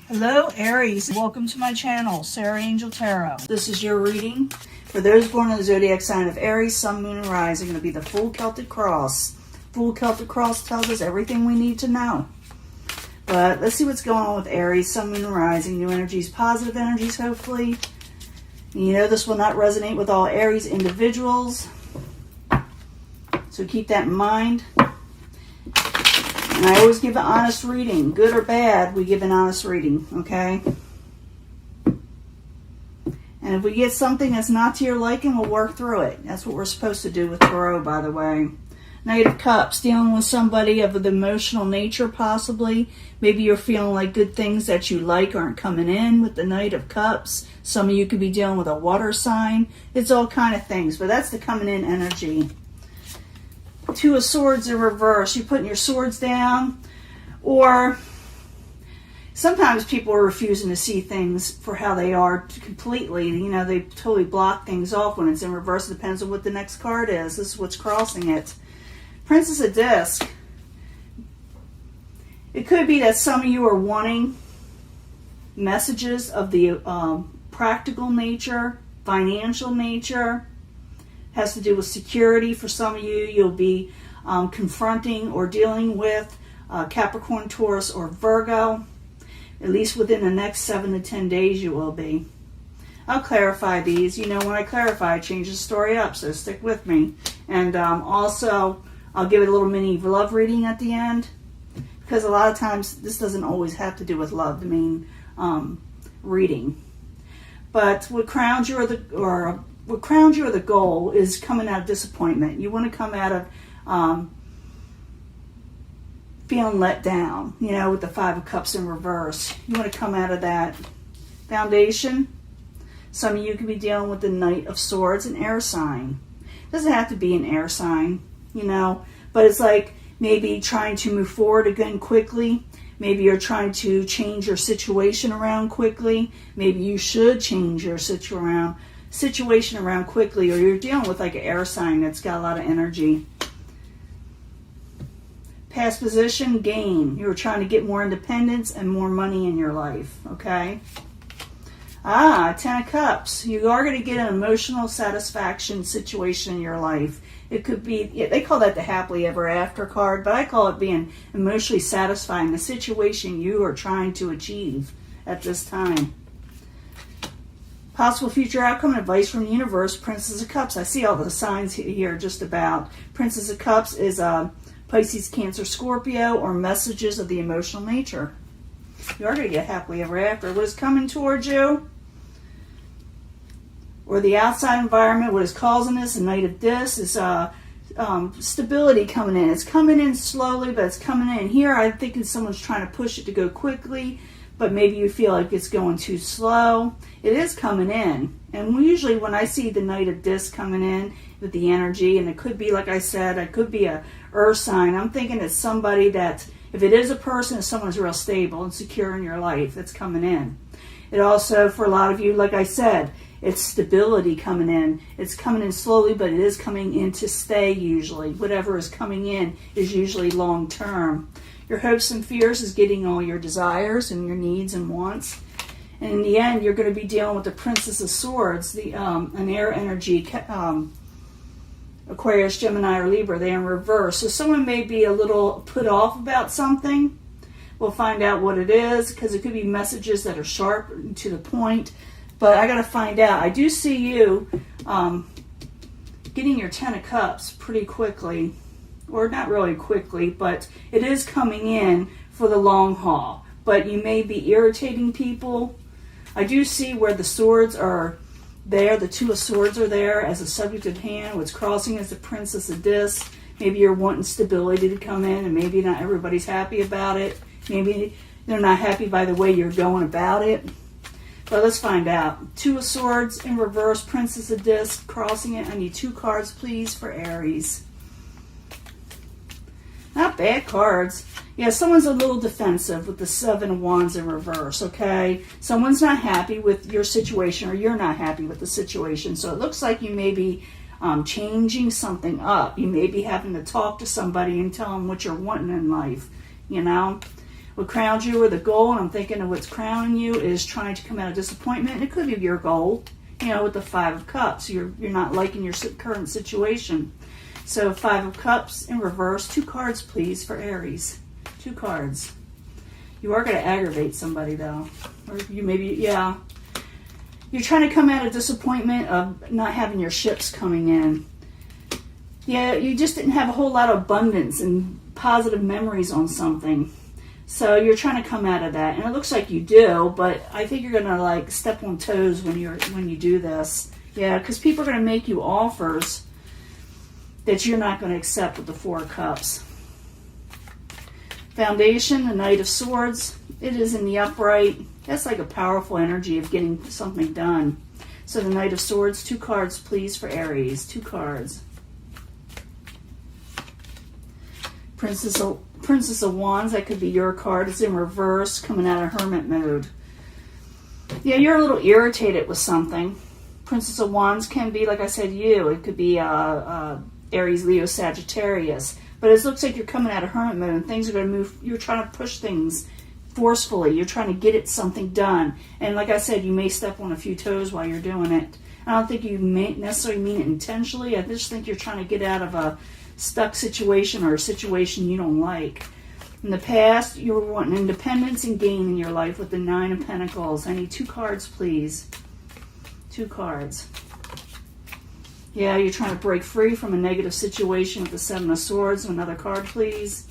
Hello Aries, welcome to my channel, Sarah Angel Tarot. This is your reading for those born in the zodiac sign of Aries, Sun, Moon, and Rising. Going to be the Full Celtic Cross. Full Celtic Cross tells us everything we need to know. But let's see what's going on with Aries, Sun, Moon, and Rising. New energies, positive energies, hopefully. And you know this will not resonate with all Aries individuals, so keep that in mind. And I always give an honest reading. Good or bad, we give an honest reading, okay? And if we get something that's not to your liking, we'll work through it. That's what we're supposed to do with Tarot, by the way. Knight of Cups, dealing with somebody of the emotional nature, possibly. Maybe you're feeling like good things that you like aren't coming in with the Knight of Cups. Some of you could be dealing with a water sign. It's all kind of things, but that's the coming in energy. Two of Swords in reverse. You're putting your swords down, or sometimes people are refusing to see things for how they are completely. You know, they totally block things off when it's in reverse. It depends on what the next card is. This is what's crossing it. Princess of Disc. It could be that some of you are wanting messages of the practical nature, financial nature. Has to do with security. For some of you, you'll be confronting or dealing with Capricorn, Taurus, or Virgo. At least within the next 7 to 10 days you will be. I'll clarify these. You know, when I clarify, I change the story up, so stick with me. And also, I'll give it a little mini love reading at the end, because a lot of times this doesn't always have to do with love, the main reading. But what crowns you or the goal is coming out of disappointment. You want to come out of feeling let down, you know, with the Five of Cups in reverse. You want to come out of that. Foundation. Some of you could be dealing with the Knight of Swords, an air sign. Doesn't have to be an air sign, you know, but it's like maybe trying to move forward again quickly. Maybe you're trying to change your situation around quickly. Maybe you should change your situation around quickly, or you're dealing with like an air sign that's got a lot of energy. Past position, gain. You're trying to get more independence and more money in your life, okay? Ten of Cups. You are going to get an emotional satisfaction situation in your life. It could be, they call that the happily ever after card, but I call it being emotionally satisfying, the situation you are trying to achieve at this time. Possible future outcome and advice from the universe, Princess of Cups. I see all the signs here just about. Princess of Cups is Pisces, Cancer, Scorpio, or messages of the emotional nature. You are going to get happily ever after. What is coming towards you, or the outside environment, what is causing this, the Knight of Discs, is stability coming in. It's coming in slowly, but it's coming in. Here, I'm thinking someone's trying to push it to go quickly, but maybe you feel like it's going too slow. It is coming in. And usually when I see the Knight of Discs coming in with the energy, and it could be, like I said, it could be a earth sign. I'm thinking it's somebody that, if it is a person, it's someone who's real stable and secure in your life that's coming in. It also, for a lot of you, like I said, it's stability coming in. It's coming in slowly, but it is coming in to stay usually. Whatever is coming in is usually long term. Your hopes and fears is getting all your desires and your needs and wants. And in the end, you're going to be dealing with the Princess of Swords, an air energy, Aquarius, Gemini, or Libra. They're in reverse. So someone may be a little put off about something. We'll find out what it is, because it could be messages that are sharp and to the point. But I got to find out. I do see you getting your Ten of Cups pretty quickly. Or not really quickly, but it is coming in for the long haul. But you may be irritating people. I do see where the swords are there. The Two of Swords are there as a subject of hand. What's crossing is the Princess of Discs. Maybe you're wanting stability to come in, and maybe not everybody's happy about it. Maybe they're not happy by the way you're going about it. But let's find out. Two of Swords in reverse, Princess of Discs crossing it. I need 2 cards, please, for Aries. Not bad cards. Yeah, someone's a little defensive with the Seven of Wands in reverse, okay? Someone's not happy with your situation, or you're not happy with the situation. So it looks like you may be changing something up. You may be having to talk to somebody and tell them what you're wanting in life, you know? what crowned you or the goal, and I'm thinking of what's crowning you is trying to come out of disappointment. And it could be your goal, you know, with the Five of Cups. You're not liking your current situation. So Five of Cups in reverse. 2 cards, please, for Aries. 2 cards. You are going to aggravate somebody, though. Or you maybe, yeah. You're trying to come out of disappointment of not having your ships coming in. Yeah, you just didn't have a whole lot of abundance and positive memories on something. So you're trying to come out of that. And it looks like you do, but I think you're going to like step on toes when you do this. Yeah, because people are going to make you offers that you're not going to accept with the 4 of Cups. Foundation, the Knight of Swords. It is in the upright. That's like a powerful energy of getting something done. So the Knight of Swords, 2 cards, please, for Aries. 2 cards. Princess of Wands, that could be your card. It's in reverse, coming out of hermit mode. Yeah, you're a little irritated with something. Princess of Wands can be, like I said, you. It could be Aries, Leo, Sagittarius. But it looks like you're coming out of hermit mode and things are going to move. You're trying to push things forcefully. You're trying to get it something done. And like I said, you may step on a few toes while you're doing it. I don't think you may necessarily mean it intentionally. I just think you're trying to get out of a stuck situation or a situation you don't like. In the past, you were wanting independence and gain in your life with the 9 of Pentacles. I need 2 cards, please. 2 cards. Yeah, you're trying to break free from a negative situation with the 7 of Swords. Another card, please.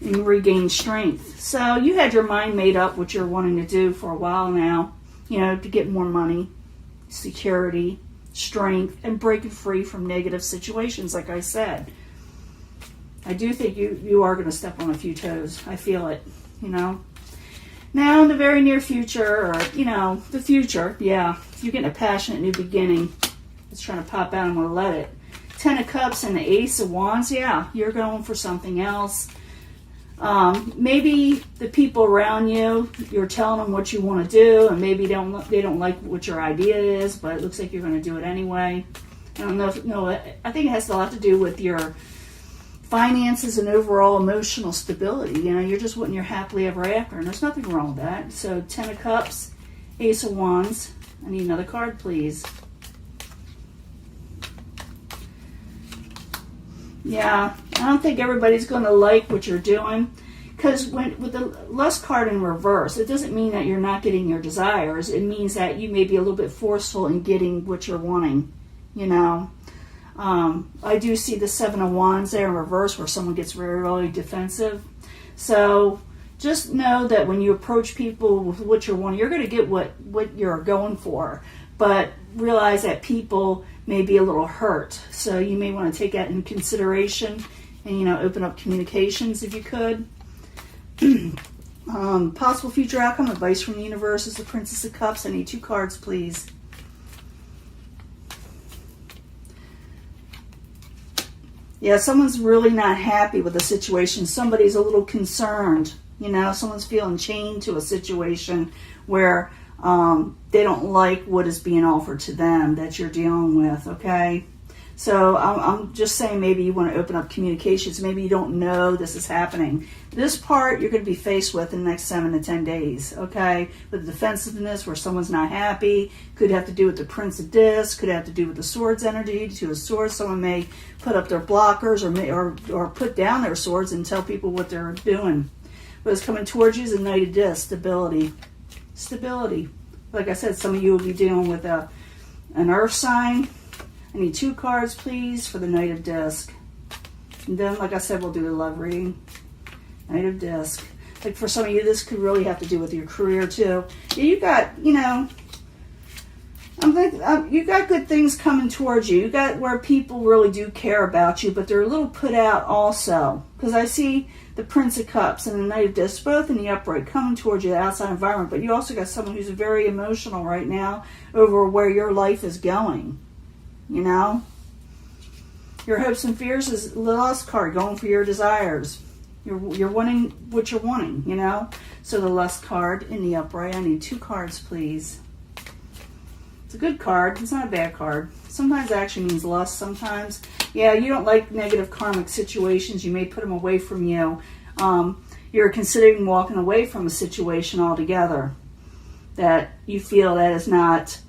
And regain strength. So you had your mind made up what you're wanting to do for a while now. You know, to get more money, security, strength, and breaking free from negative situations, like I said. I do think you are going to step on a few toes. I feel it, you know. Now, in the very near future, or, you know, the future, yeah, you're getting a passionate new beginning. It's trying to pop out. I'm going to let it. 10 of Cups and the Ace of Wands, yeah, you're going for something else. Maybe the people around you, you're telling them what you want to do, and maybe they don't like what your idea is, but it looks like you're going to do it anyway. I don't know I think it has a lot to do with your finances and overall emotional stability. You know, you're just wanting your happily ever after, and there's nothing wrong with that. So 10 of Cups, Ace of Wands. I need another card, please. Yeah, I don't think everybody's going to like what you're doing, because with the Lust card in reverse, it doesn't mean that you're not getting your desires. It means that you may be a little bit forceful in getting what you're wanting, you know. I do see the 7 of Wands there in reverse where someone gets very, really defensive. So just know that when you approach people with what you're wanting, you're going to get what you're going for. But realize that people may be a little hurt. So you may want to take that in consideration and, you know, open up communications if you could. Possible future outcome, advice from the universe is the Princess of Cups. I need 2 cards, please. Yeah, someone's really not happy with the situation. Somebody's a little concerned. You know, someone's feeling chained to a situation where they don't like what is being offered to them that you're dealing with, okay? So I'm just saying maybe you want to open up communications. Maybe you don't know this is happening. This part you're going to be faced with in the next 7 to 10 days, okay? With the defensiveness where someone's not happy. Could have to do with the Prince of Discs. Could have to do with the Swords energy. To a sword, someone may put up their blockers or put down their swords and tell people what they're doing. What's coming towards you is a Knight of Discs, stability. Stability. Like I said, some of you will be dealing with an earth sign. I need 2 cards, please, for the Knight of Disc. And then, like I said, we'll do the love reading. Knight of Disc. Like for some of you, this could really have to do with your career, too. Yeah, you got, you know, you got good things coming towards you. You got where people really do care about you, but they're a little put out also. Because I see the Prince of Cups and the Knight of Discs, both in the upright, coming towards you, the outside environment. But you also got someone who's very emotional right now over where your life is going. You know? Your hopes and fears is the Lust card, going for your desires. You're wanting what you're wanting, you know? So the Lust card in the upright, I need 2 cards, please. It's a good card. It's not a bad card. Sometimes it actually means lust. Sometimes, yeah, you don't like negative karmic situations. You may put them away from you. You're considering walking away from a situation altogether that you feel that is not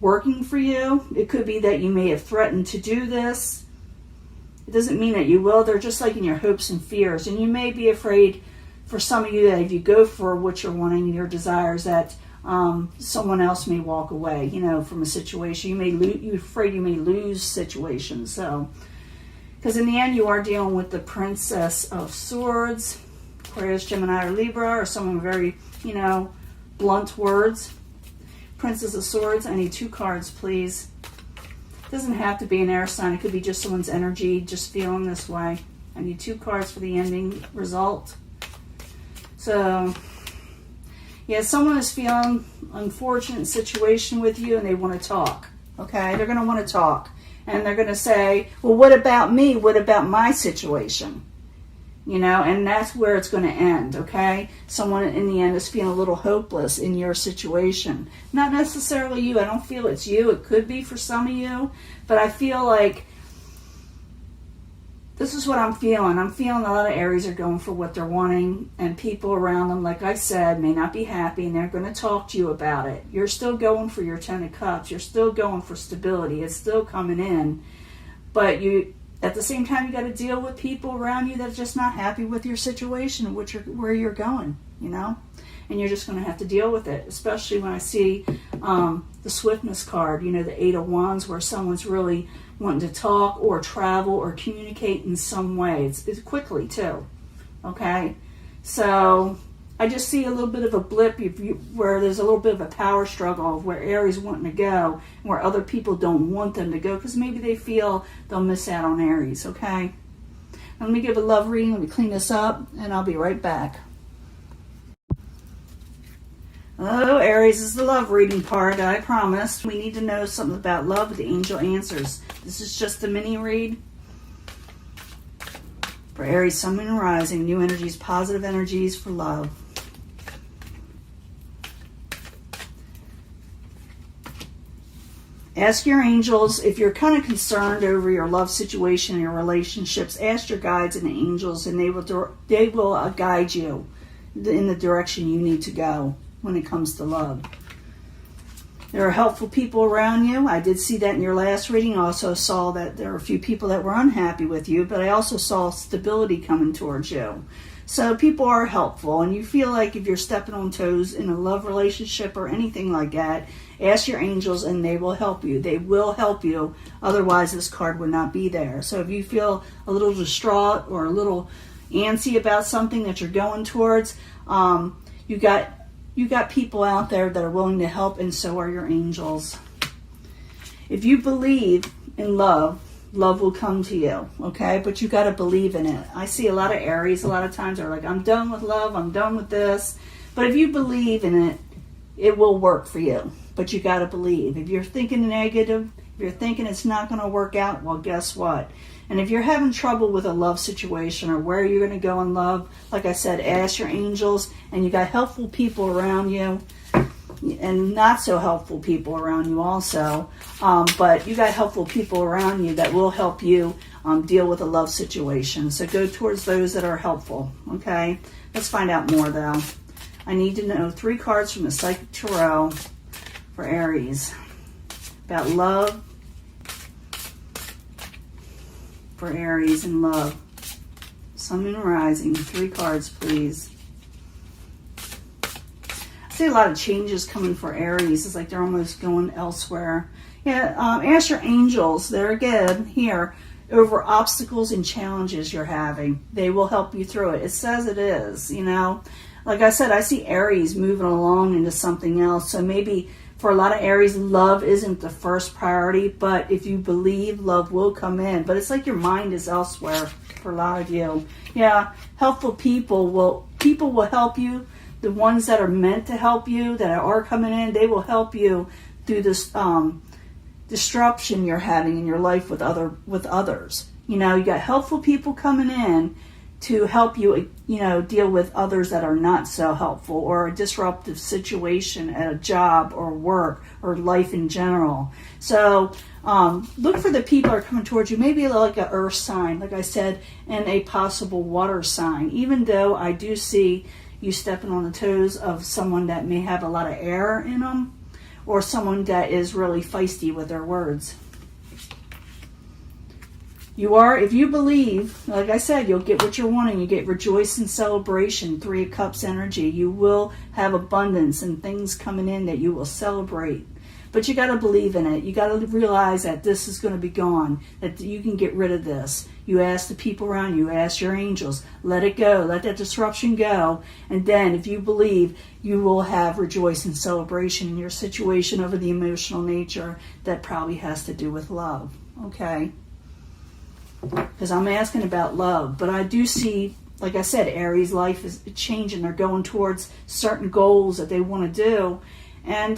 working for you. It could be that you may have threatened to do this. It doesn't mean that you will. They're just like in your hopes and fears. And you may be afraid, for some of you, that if you go for what you're wanting, your desires, that someone else may walk away, you know, from a situation. You're afraid you may lose situations. So, because in the end, you are dealing with the Princess of Swords, Aquarius, Gemini, or Libra, or someone very, you know, blunt words. Princess of Swords. I need 2 cards, please. It doesn't have to be an air sign. It could be just someone's energy, just feeling this way. I need 2 cards for the ending result. So, yeah, someone is feeling an unfortunate situation with you and they want to talk. Okay, they're going to want to talk. And they're going to say, well, what about me? What about my situation? You know, and that's where it's going to end, okay? Someone in the end is feeling a little hopeless in your situation. Not necessarily you. I don't feel it's you. It could be for some of you. But I feel like this is what I'm feeling. I'm feeling a lot of Aries are going for what they're wanting. And people around them, like I said, may not be happy. And they're going to talk to you about it. You're still going for your 10 of Cups. You're still going for stability. It's still coming in. But you... At the same time, you got to deal with people around you that are just not happy with your situation, where you're going, you know? And you're just going to have to deal with it, especially when I see the Swiftness card, you know, the 8 of Wands, where someone's really wanting to talk or travel or communicate in some way. It's quickly, too, okay? So I just see a little bit of a blip where there's a little bit of a power struggle of where Aries wanting to go and where other people don't want them to go because maybe they feel they'll miss out on Aries, okay? Let me give a love reading. Let me clean this up, and I'll be right back. Oh, Aries is the love reading part, I promised. We need to know something about love with the angel answers. This is just a mini read. For Aries, Sun, Moon, and Rising, new energies, positive energies for love. Ask your angels, if you're kind of concerned over your love situation and your relationships, ask your guides and the angels, and they will guide you in the direction you need to go when it comes to love. There are helpful people around you. I did see that in your last reading. I also saw that there are a few people that were unhappy with you, but I also saw stability coming towards you. So people are helpful, and you feel like if you're stepping on toes in a love relationship or anything like that, ask your angels and they will help you. They will help you. Otherwise, this card would not be there. So if you feel a little distraught or a little antsy about something that you're going towards, you got people out there that are willing to help, and so are your angels. If you believe in love, love will come to you, okay? But you got to believe in it. I see a lot of Aries a lot of times are like, I'm done with love, I'm done with this. But if you believe in it, it will work for you. But you got to believe. If you're thinking negative, if you're thinking it's not going to work out, well, guess what? And if you're having trouble with a love situation or where you're going to go in love, like I said, ask your angels, and you got helpful people around you and not so helpful people around you also. But you got helpful people around you that will help you deal with a love situation. So go towards those that are helpful, okay? Let's find out more, though. I need to know 3 cards from the Psychic Tarot for Aries about love. For Aries and love. Sun, Moon, Rising. 3 cards, please. I see a lot of changes coming for Aries. It's like they're almost going elsewhere. Yeah, ask your angels. They're again here over obstacles and challenges you're having. They will help you through it. It says it is, you know. Like I said, I see Aries moving along into something else. So maybe for a lot of Aries, love isn't the first priority, but if you believe, love will come in. But it's like your mind is elsewhere for a lot of you. Yeah, helpful people will help you. The ones that are meant to help you, that are coming in, they will help you through this disruption you're having in your life with others. You know, you got helpful people coming in to help you, deal with others that are not so helpful, or a disruptive situation at a job or work or life in general. So look for the people that are coming towards you, maybe like an earth sign, like I said, and a possible water sign, even though I do see you stepping on the toes of someone that may have a lot of air in them, or someone that is really feisty with their words. If you believe, like I said, you'll get what you're wanting. You get rejoice and celebration, 3 of Cups energy. You will have abundance and things coming in that you will celebrate. But you got to believe in it. You got to realize that this is going to be gone, that you can get rid of this. You ask the people around you, ask your angels, let it go, let that disruption go. And then if you believe, you will have rejoice and celebration in your situation over the emotional nature that probably has to do with love. Okay? Because I'm asking about love, but I do see, like I said, Aries life is changing. They're going towards certain goals that they want to do, and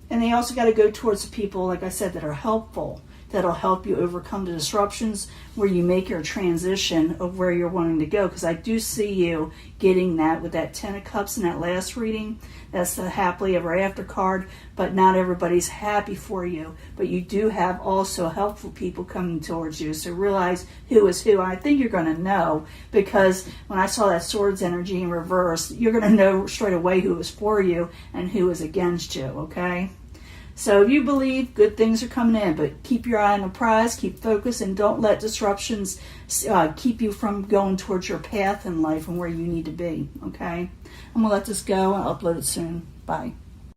they also got to go towards the people, like I said, that are helpful, that'll help you overcome the disruptions where you make your transition of where you're wanting to go. Because I do see you getting that with that 10 of Cups in that last reading. That's the happily ever after card, but not everybody's happy for you. But you do have also helpful people coming towards you. So realize who is who. I think you're going to know, because when I saw that Swords energy in reverse, you're going to know straight away who is for you and who is against you, okay? So if you believe, good things are coming in, but keep your eye on the prize, keep focused, and don't let disruptions keep you from going towards your path in life and where you need to be, okay? I'm going to let this go and upload it soon. Bye.